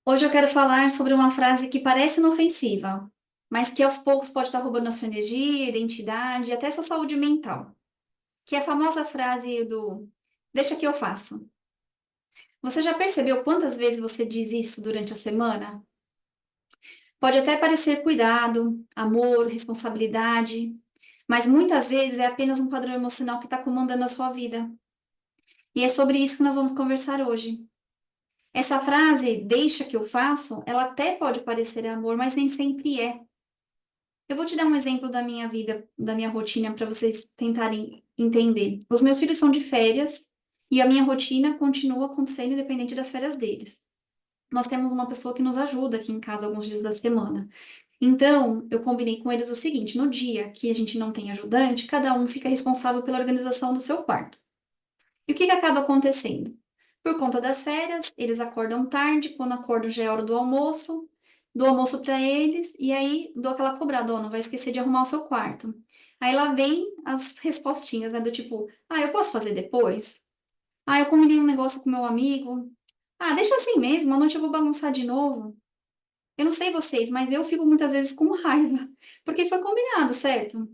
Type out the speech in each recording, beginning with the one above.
Hoje eu quero falar sobre uma frase que parece inofensiva, mas que aos poucos pode estar roubando a sua energia, identidade e até sua saúde mental, que é a famosa frase do deixa que eu faço. Você já percebeu quantas vezes você diz isso durante a semana? Pode até parecer cuidado, amor, responsabilidade, mas muitas vezes é apenas um padrão emocional que está comandando a sua vida. E é sobre isso que nós vamos conversar hoje. Essa frase, deixa que eu faço, ela até pode parecer amor, mas nem sempre é. Eu vou te dar um exemplo da minha vida, da minha rotina, para vocês tentarem entender. Os meus filhos são de férias e a minha rotina continua acontecendo independente das férias deles. Nós temos uma pessoa que nos ajuda aqui em casa alguns dias da semana. Então, eu combinei com eles o seguinte: no dia que a gente não tem ajudante, cada um fica responsável pela organização do seu quarto. E o que que acaba acontecendo? Por conta das férias, eles acordam tarde, quando acordam já é hora do almoço, dou almoço para eles, e aí dou aquela cobrada, ó, não vai esquecer de arrumar o seu quarto. Aí lá vem as respostinhas, né, do tipo, eu posso fazer depois? Eu combinei um negócio com meu amigo. Deixa assim mesmo, à noite eu vou bagunçar de novo. Eu não sei vocês, mas eu fico muitas vezes com raiva, porque foi combinado, certo?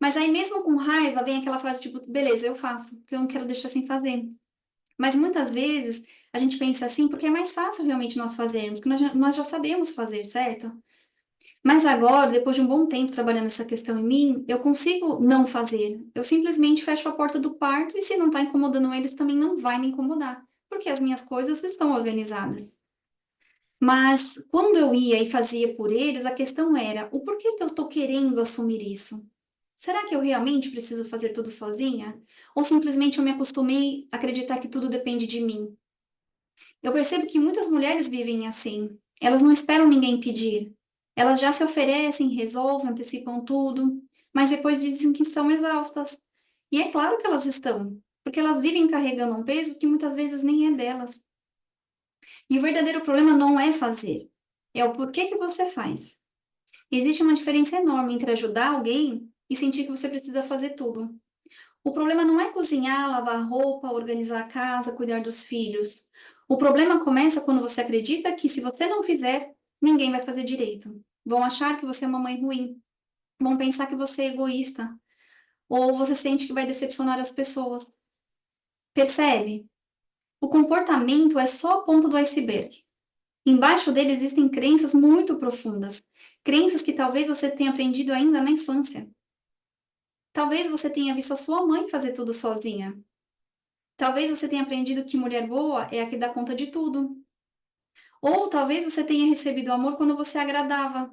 Mas aí mesmo com raiva vem aquela frase tipo, beleza, eu faço, porque eu não quero deixar sem fazer. Mas muitas vezes a gente pensa assim porque é mais fácil realmente nós fazermos, que nós já sabemos fazer, certo? Mas agora, depois de um bom tempo trabalhando essa questão em mim, eu consigo não fazer. Eu simplesmente fecho a porta do quarto e se não está incomodando eles, também não vai me incomodar, porque as minhas coisas estão organizadas. Mas quando eu ia e fazia por eles, a questão era: o porquê que eu estou querendo assumir isso? Será que eu realmente preciso fazer tudo sozinha? Ou simplesmente eu me acostumei a acreditar que tudo depende de mim? Eu percebo que muitas mulheres vivem assim. Elas não esperam ninguém pedir. Elas já se oferecem, resolvem, antecipam tudo, mas depois dizem que são exaustas. E é claro que elas estão, porque elas vivem carregando um peso que muitas vezes nem é delas. E o verdadeiro problema não é fazer, é o porquê que você faz. Existe uma diferença enorme entre ajudar alguém e sentir que você precisa fazer tudo. O problema não é cozinhar, lavar roupa, organizar a casa, cuidar dos filhos. O problema começa quando você acredita que se você não fizer, ninguém vai fazer direito. Vão achar que você é uma mãe ruim. Vão pensar que você é egoísta. Ou você sente que vai decepcionar as pessoas. Percebe? O comportamento é só a ponta do iceberg. Embaixo dele existem crenças muito profundas. Crenças que talvez você tenha aprendido ainda na infância. Talvez você tenha visto a sua mãe fazer tudo sozinha. Talvez você tenha aprendido que mulher boa é a que dá conta de tudo. Ou talvez você tenha recebido amor quando você agradava.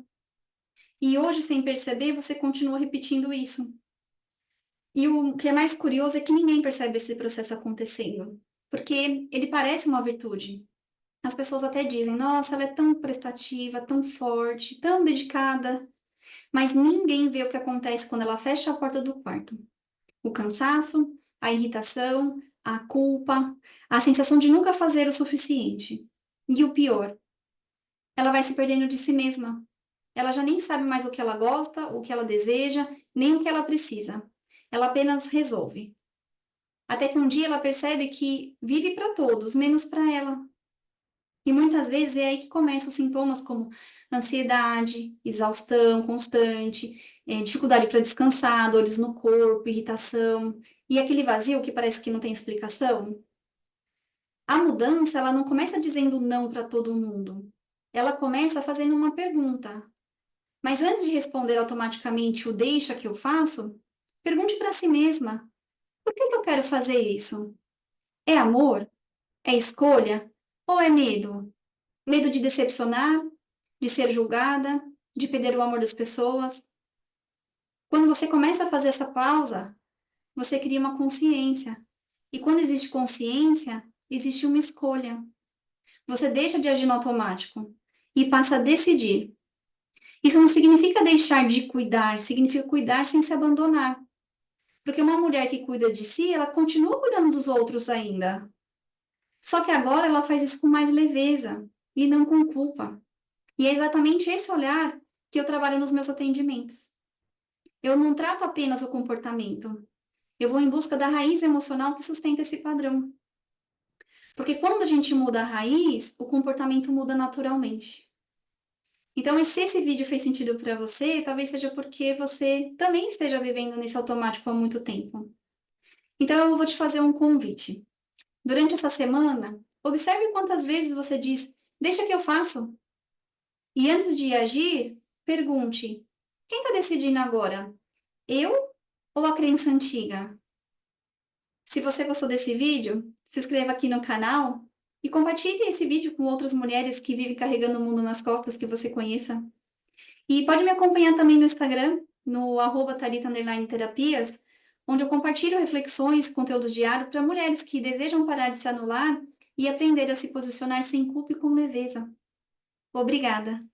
E hoje, sem perceber, você continua repetindo isso. E o que é mais curioso é que ninguém percebe esse processo acontecendo. Porque ele parece uma virtude. As pessoas até dizem, nossa, ela é tão prestativa, tão forte, tão dedicada. Mas ninguém vê o que acontece quando ela fecha a porta do quarto. O cansaço, a irritação, a culpa, a sensação de nunca fazer o suficiente. E o pior, ela vai se perdendo de si mesma. Ela já nem sabe mais o que ela gosta, o que ela deseja, nem o que ela precisa. Ela apenas resolve. Até que um dia ela percebe que vive para todos, menos para ela. E muitas vezes é aí que começam os sintomas como ansiedade, exaustão constante, dificuldade para descansar, dores no corpo, irritação, e aquele vazio que parece que não tem explicação. A mudança, ela não começa dizendo não para todo mundo. Ela começa fazendo uma pergunta. Mas antes de responder automaticamente o deixa que eu faço, pergunte para si mesma: por que que eu quero fazer isso? É amor? É escolha? Ou é medo? Medo de decepcionar, de ser julgada, de perder o amor das pessoas. Quando você começa a fazer essa pausa, você cria uma consciência. E quando existe consciência, existe uma escolha. Você deixa de agir no automático e passa a decidir. Isso não significa deixar de cuidar, significa cuidar sem se abandonar. Porque uma mulher que cuida de si, ela continua cuidando dos outros ainda. Só que agora ela faz isso com mais leveza e não com culpa. E é exatamente esse olhar que eu trabalho nos meus atendimentos. Eu não trato apenas o comportamento, eu vou em busca da raiz emocional que sustenta esse padrão. Porque quando a gente muda a raiz, o comportamento muda naturalmente. Então, se esse vídeo fez sentido para você, talvez seja porque você também esteja vivendo nesse automático há muito tempo. Então, eu vou te fazer um convite. Durante essa semana, observe quantas vezes você diz, deixa que eu faço. E antes de agir, pergunte, quem está decidindo agora? Eu ou a crença antiga? Se você gostou desse vídeo, se inscreva aqui no canal e compartilhe esse vídeo com outras mulheres que vivem carregando o mundo nas costas que você conheça. E pode me acompanhar também no Instagram, no @Thalita_terapias, onde eu compartilho reflexões, conteúdo diário para mulheres que desejam parar de se anular e aprender a se posicionar sem culpa e com leveza. Obrigada!